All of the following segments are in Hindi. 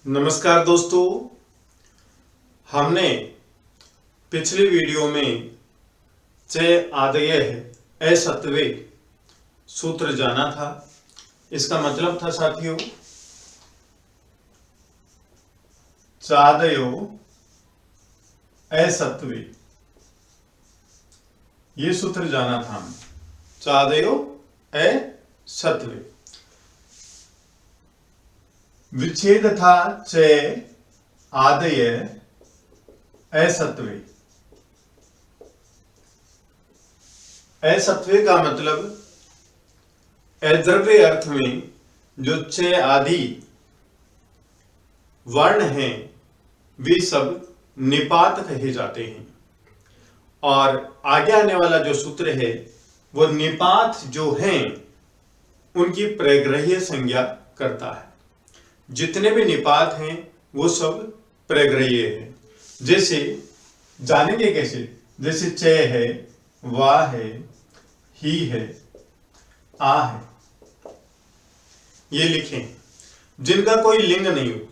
नमस्कार दोस्तों, हमने पिछली वीडियो में च आदयः असत्वे सूत्र जाना था। इसका मतलब था साथियों चादयो असत्वे, ये सूत्र जाना था हमने। चादयो असत्वे विच्छेद था च आदय असत्वे। असत्वे का मतलब अद्रव्य अर्थ में जो च आदि वर्ण हैं वे सब निपात कहे जाते हैं। और आगे आने वाला जो सूत्र है वो निपात जो हैं उनकी प्रग्रह्य संज्ञा करता है। जितने भी निपात हैं वो सब प्रग्रह्य हैं। जैसे जानेंगे कैसे, जैसे च है, वा है, ही है, आ है, ये लिखें जिनका कोई लिंग नहीं हो।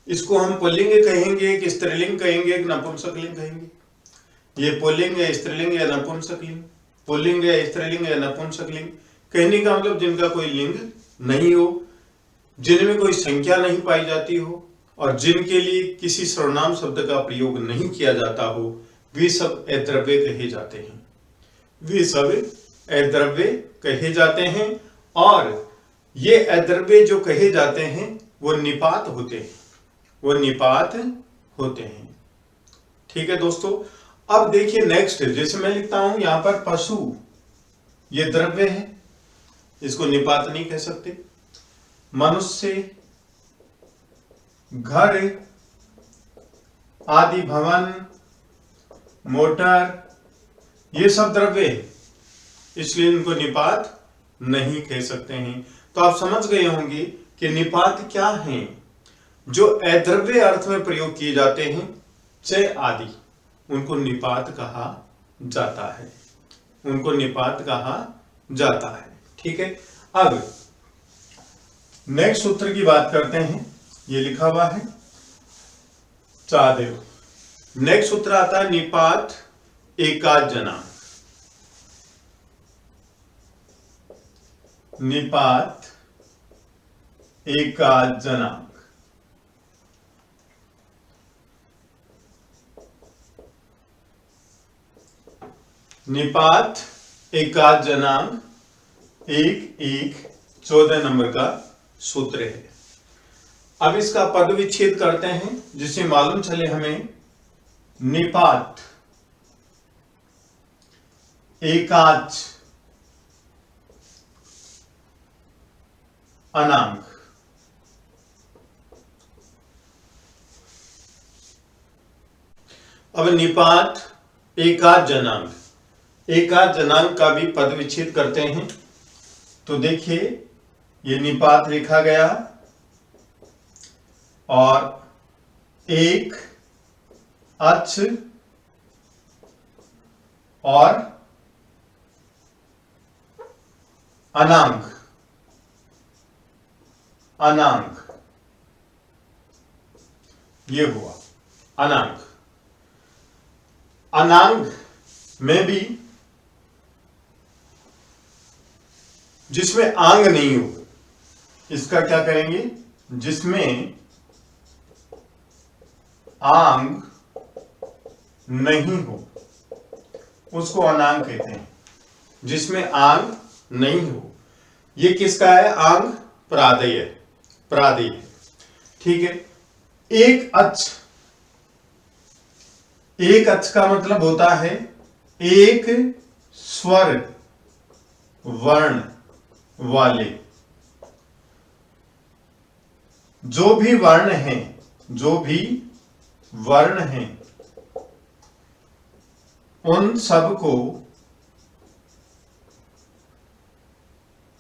इसको हम पुल्लिंग कहेंगे कि स्त्रीलिंग कहेंगे कि नपुंसकलिंग कहेंगे। ये पुल्लिंग है, स्त्रीलिंग या नपुंसकलिंग, पुल्लिंग है, स्त्रीलिंग या नपुंसकलिंग। कहने का मतलब जिनका कोई लिंग नहीं हो, जिनमें कोई संख्या नहीं पाई जाती हो और जिनके लिए किसी सर्वनाम शब्द का प्रयोग नहीं किया जाता हो, वे सब अद्रव्य कहे जाते हैं। वे सब अद्रव्य कहे जाते हैं और ये अद्रव्य जो कहे जाते हैं वो निपात होते हैं, वो निपात होते हैं। ठीक है दोस्तों। अब देखिए नेक्स्ट, जैसे मैं लिखता हूं यहां पर पशु, ये द्रव्य है, इसको निपात नहीं कह सकते। मनुष्य, घर आदि, भवन, मोटर, ये सब द्रव्य है, इसलिए इनको निपात नहीं कह सकते हैं। तो आप समझ गए होंगे कि निपात क्या हैं। जो अद्रव्य अर्थ में प्रयोग किए जाते हैं च आदि, उनको निपात कहा जाता है, उनको निपात कहा जाता है। ठीक है। अब नेक्स्ट सूत्र की बात करते हैं। ये लिखा हुआ है चादेव। नेक्स्ट सूत्र आता है निपात एकाच जनांक। निपात एकाच जनांक। निपात एकाच जनांक 1-1-14 नंबर का सूत्र है। अब इसका पद विच्छेद करते हैं जिससे मालूम चले हमें निपात एकाच अनांक। अब निपात एकाच जनांक, एकाच जनांक का भी पद विच्छेद करते हैं। तो देखिए ये निपात लिखा गया और एक अक्ष और अनांक, अनांक ये हुआ अनांक। अनांक में भी जिसमें आंग नहीं हो, इसका क्या करेंगे, जिसमें आंग नहीं हो उसको अनांग कहते हैं। जिसमें आंग नहीं हो, ये किसका है, आंग प्रादेय, प्रादेय। ठीक है। एक अक्ष, एक अक्ष का मतलब होता है एक स्वर वर्ण वाले। जो भी वर्ण हैं, जो भी वर्ण हैं, उन सबको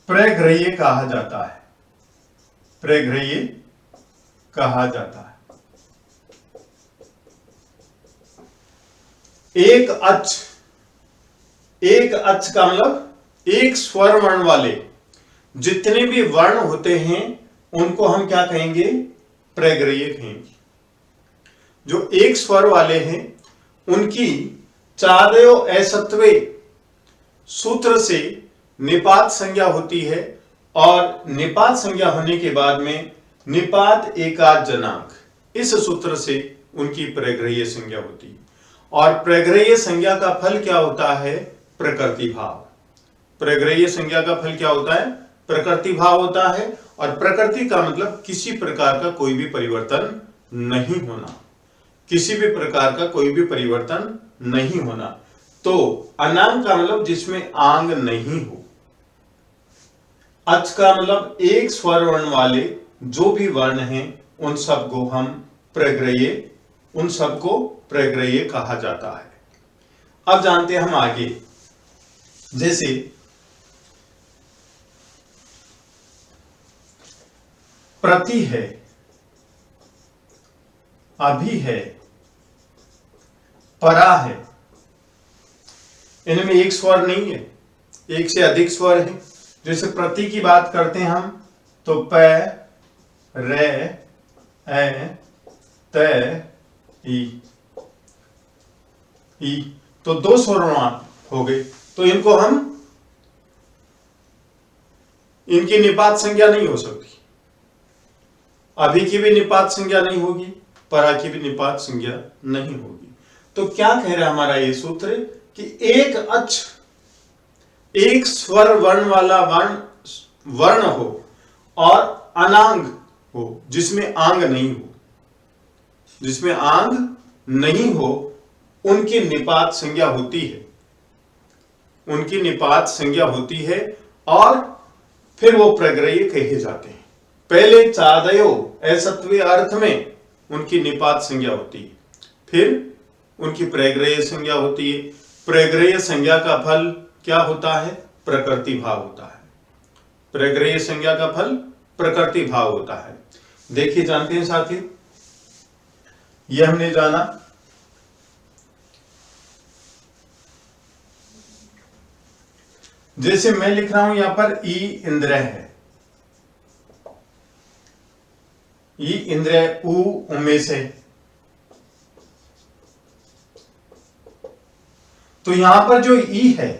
प्रग्रह्य कहा जाता है, प्रग्रह्य कहा जाता है। एक अक्ष, एक अक्ष का मतलब एक स्वर वर्ण वाले जितने भी वर्ण होते हैं उनको हम क्या कहेंगे, प्रग्रह्य कहेंगे। जो एक स्वर वाले हैं उनकी चादयो असत्वे सूत्र से निपात संज्ञा होती है, और निपात संज्ञा होने के बाद में निपात एकाद जनांक, इस सूत्र से उनकी प्रग्रह्य संज्ञा होती है। और प्रग्रह्य संज्ञा का फल क्या होता है? प्रकृति भाव। प्रग्रह्य संज्ञा का फल क्या होता है? प्रकृति भाव होता है। और प्रकृति का मतलब किसी प्रकार का कोई भी परिवर्तन नहीं होना, किसी भी प्रकार का कोई भी परिवर्तन नहीं होना। तो अनांग का मतलब जिसमें आंग नहीं हो। अच का मतलब एक स्वर वर्ण वाले जो भी वर्ण हैं उन सबको हम प्रग्रह्य, उन सबको प्रग्रह्य कहा जाता है। अब जानते हैं हम आगे, जैसे प्रति है, अभी है, परा है, इनमें एक स्वर नहीं है, एक से अधिक स्वर है। जैसे प्रति की बात करते हैं हम तो प, रे, ए, त, ई, तो दो स्वर हो गए। तो इनको हम, इनकी निपात संज्ञा नहीं हो सकती। अभी की भी निपात संज्ञा नहीं होगी, परा की भी निपात संज्ञा नहीं होगी। तो क्या कह रहा है हमारा ये सूत्र कि एक अच, एक स्वर वर्ण वाला वर्ण हो और अनांग हो, जिसमें आंग नहीं हो, जिसमें आंग नहीं हो, उनकी निपात संज्ञा होती है, उनकी निपात संज्ञा होती है और फिर वो प्रग्रह्य कहे जाते हैं। पहले चादयो असत्वे अर्थ में उनकी निपात संज्ञा होती है, फिर उनकी प्रग्रह्य संज्ञा होती है। प्रग्रह्य संज्ञा का फल क्या होता है? प्रकृति भाव होता है। प्रग्रह्य संज्ञा का फल प्रकृति भाव होता है। देखिए, जानते हैं साथी, यह हमने जाना जैसे मैं लिख रहा हूं यहां पर ई इंद्र है, ई इंद्र उ उमेश है, तो यहां पर जो ई है,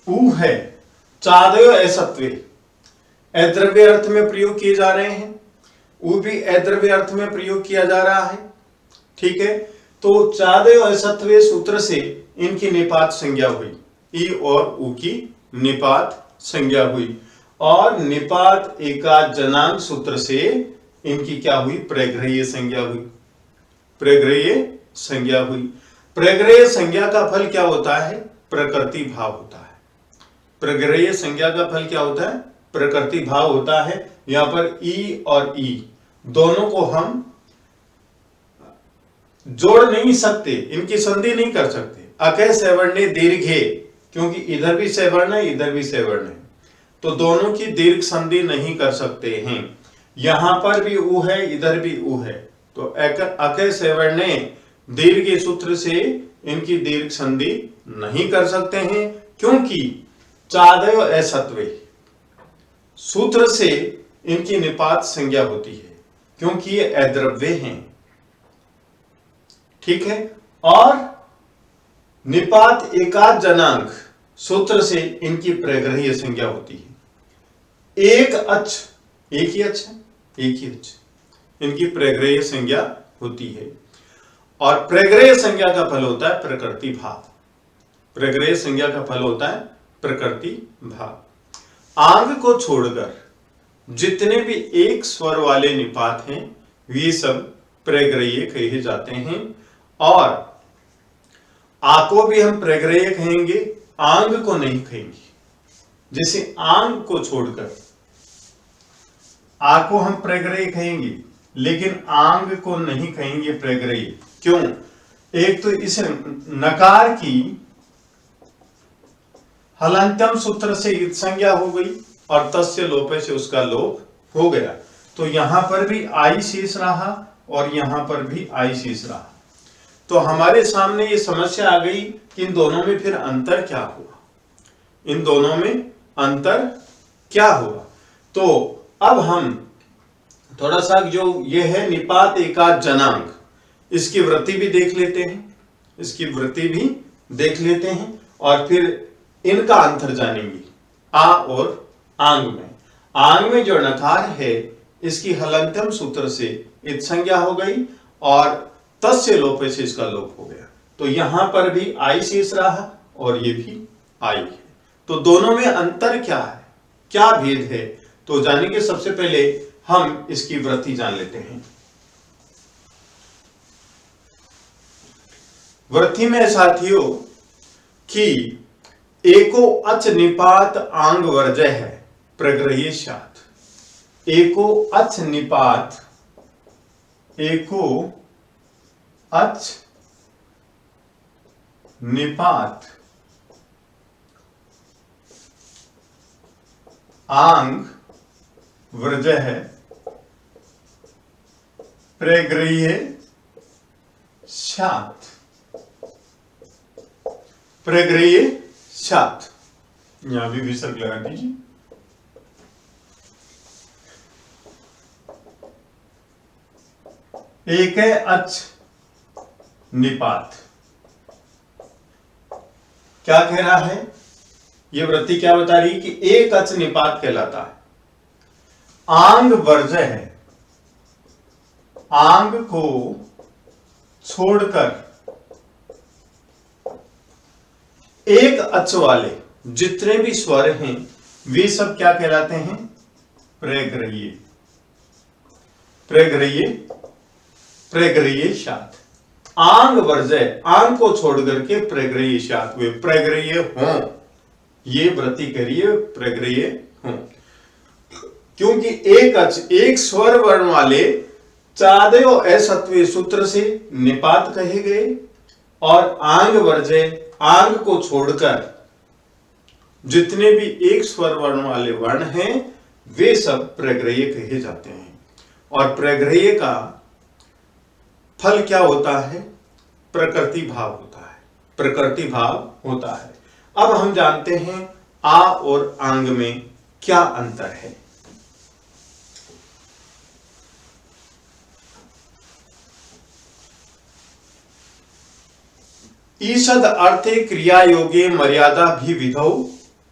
उ है, चादयो असत्वे अद्रव्य अर्थ में प्रयोग किए जा रहे हैं, उ भी अद्रव्य अर्थ में प्रयोग किया जा रहा है। ठीक है, तो चादयो असत्वे सूत्र से इनकी निपात संज्ञा हुई, ई और उ की निपात संज्ञा हुई, और निपात एकाद जनांक सूत्र से इनकी क्या हुई? प्रग्रह्य संज्ञा हुई, प्रग्रह्य संज्ञा हुई। प्रग्रह्य संज्ञा का फल क्या होता है? प्रकृति भाव होता है। प्रग्रह्य संज्ञा का फल क्या होता है? प्रकृति भाव होता है। यहां पर ई और ई दोनों को हम जोड़ नहीं सकते, इनकी संधि नहीं कर सकते। अकय सवर्णे दीर्घे, क्योंकि इधर भी सवर्ण है, इधर भी सवर्ण है, तो दोनों की दीर्घ संधि नहीं कर सकते हैं। यहां पर भी उ है, इधर भी उ है, तो अकय सवर्णे दीर्घ सूत्र से इनकी दीर्घ संधि नहीं कर सकते हैं, क्योंकि चादयो असत्वे सूत्र से इनकी निपात संज्ञा होती है, क्योंकि ये अद्रव्य हैं। ठीक है, और निपात एकाद जनांक सूत्र से इनकी प्रग्रह्य संज्ञा होती है। एक अच, एक ही अच है, एक ही अच, इनकी प्रग्रह्य संज्ञा होती है। और प्रग्रह्य संज्ञा का फल होता है प्रकृति भाव। प्रग्रह्य संज्ञा का फल होता है प्रकृति भाव। आंग को छोड़कर जितने भी एक स्वर वाले निपात हैं वे सब प्रग्रह्य कहे जाते हैं, और आ को भी हम प्रग्रह्य कहेंगे, आंग को नहीं कहेंगे। जैसे आंग को छोड़कर आ को हम प्रग्रह्य कहेंगे, लेकिन आंग को नहीं कहेंगे प्रग्रह्य। क्यों? एक तो इस नकार की हलंत्यम सूत्र से इत संज्ञा हो गई और तस्य लोपे से उसका लोप हो गया, तो यहां पर भी आई शेष रहा और यहां पर भी आई शेष रहा। तो हमारे सामने ये समस्या आ गई कि इन दोनों में फिर अंतर क्या हुआ, इन दोनों में अंतर क्या हुआ। तो अब हम थोड़ा सा जो ये है निपात एकाद जनांग, इसकी वृत्ति भी देख लेते हैं, इसकी वृत्ति भी देख लेते हैं और फिर इनका अंतर जानेंगे आ और आंग में। आंग में जो नकार है इसकी हलंतम सूत्र से इत संज्ञा हो गई और तस्य लोपे से इसका लोप हो गया, तो यहां पर भी आई शेष रहा और ये भी आई है। तो दोनों में अंतर क्या है, क्या भेद है, तो जानेंगे। सबसे पहले हम इसकी वृत्ति जान लेते हैं। वृत्ति में साथियों कि एको अच निपात आंग वर्जय है प्रग्रही साथ। एको अच निपात, एको अच निपात आंग वर्जय है प्रग्रही साथ। प्रग्रही साथ, यहां भी विसर्ग लगा दीजिए। एक है अच निपात, क्या कह रहा है, यह वृत्ति क्या बता रही है कि एक अच निपात कहलाता है। आंग वर्जय है, आंग को छोड़कर एक अच वाले जितने भी स्वर हैं वे सब क्या कहलाते हैं, प्रग्रही। प्रग्रही, प्रग्रही साथ। आंग वर्जय, आंग को छोड़ करके प्रग्रही साथ, वे प्रग्रही हों, ये वृत्ति करिए प्रग्रही हों। क्योंकि एक अच, एक स्वर वर्ण वाले चादयो असत्वे सूत्र से निपात कहे गए और आंग वर्जय, आंग को छोड़कर जितने भी एक स्वर वर्ण वाले वर्ण हैं वे सब प्रग्रही कहे जाते हैं। और प्रग्रही का फल क्या होता है, प्रकृति भाव होता है, प्रकृति भाव होता है। अब हम जानते हैं आ और आंग में क्या अंतर है। ईषद अर्थे क्रिया योगे मर्यादा भी विधौ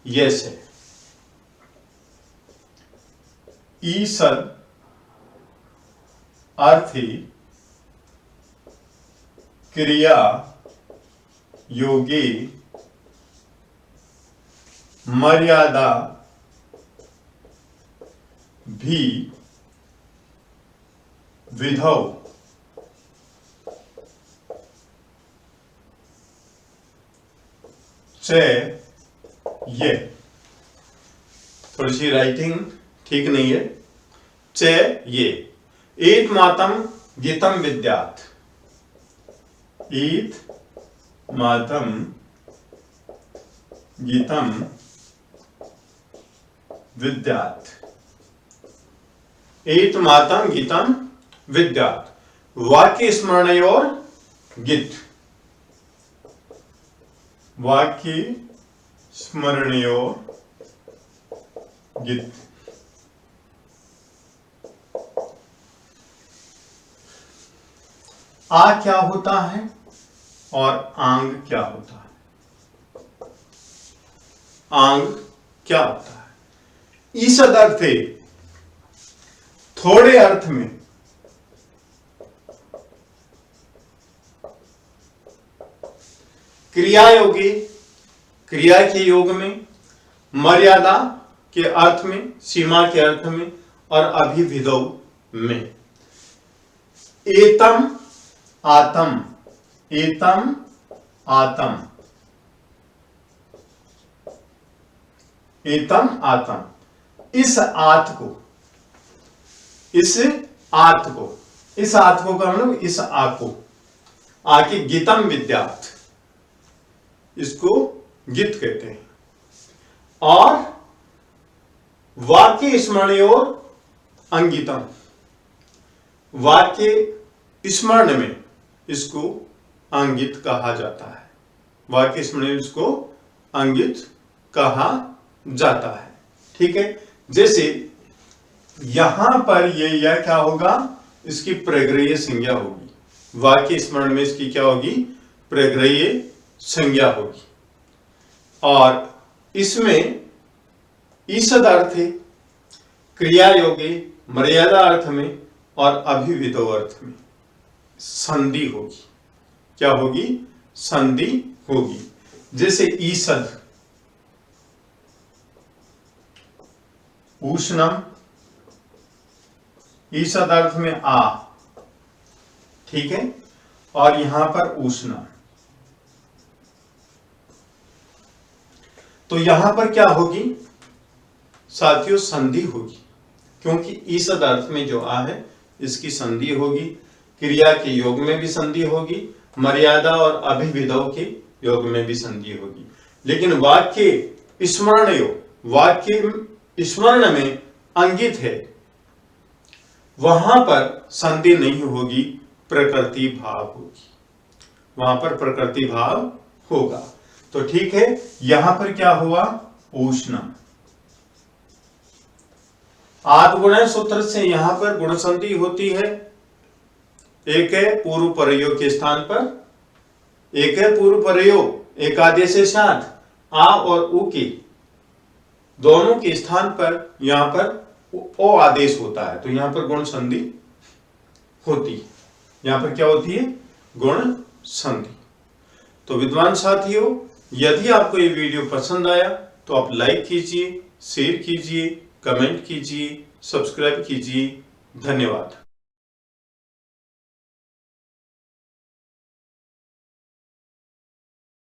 यस है। ईषद अर्थे क्रिया योगे मर्यादा भी विधौ ये थोड़ी सी राइटिंग ठीक नहीं है। ये ईत मातम गीतम विद्यात्, ईत मातम गीतम विद्यात्, ईत मातम गीतम विद्यात्। वाक्य स्मरणयोर गीत, वाक्य स्मरणयोर गीत। आ क्या होता है और आंग क्या होता है, आंग क्या होता है। ईषद अर्थे, थोड़े अर्थ में, क्रिया योगी, क्रिया के योग में, मर्यादा के अर्थ में, सीमा के अर्थ में, और अभिविधौ में। एतम आतम, एतम आतम, एतम आतम, इस आत को, इस आत को, इस आत को का मतलब इस आ को, आके गीतम विद्यात्, इसको गीत कहते हैं। और वाक्य स्मरणयोर अंगितम, वाक्य स्मरण में इसको अंगित कहा जाता है, वाक्य स्मरण में इसको अंगित कहा जाता है। ठीक है, जैसे यहां पर यह क्या होगा, इसकी प्रग्रहीय संज्ञा होगी। वाक्य स्मरण में इसकी क्या होगी, प्रग्रहीय संज्ञा होगी। और इसमें ईसद अर्थ है, क्रिया योगे, मर्यादा अर्थ में और अभिविधो अर्थ में संधि होगी। क्या होगी, संधि होगी। जैसे ईसद, उष्णम, ईसद अर्थ में आ, ठीक है, और यहां पर उष्ण, तो यहां पर क्या होगी साथियों, संधि होगी, क्योंकि ईसद अर्थ में जो आ है इसकी संधि होगी। क्रिया के योग में भी संधि होगी, मर्यादा और अभिविधौ के योग में भी संधि होगी। लेकिन वाक्य स्मरण योग, वाक्य स्मरण में अंगित है, वहां पर संधि नहीं होगी, प्रकृति भाव होगी, वहां पर प्रकृति भाव होगा। तो ठीक है, यहां पर क्या हुआ, उष्ण। आद्गुणन सूत्र से यहां पर गुण संधि होती है। एक है पूर्व प्रयोग के स्थान पर, एक है पूर्व प्रयोग एक आदेश के साथ आ और उ के दोनों के स्थान पर यहां पर ओ आदेश होता है, तो यहां पर गुण संधि होती है। यहां पर क्या होती है, गुण संधि। तो विद्वान साथियों, यदि आपको ये वीडियो पसंद आया तो आप लाइक कीजिए, शेयर कीजिए, कमेंट कीजिए, सब्सक्राइब कीजिए। धन्यवाद।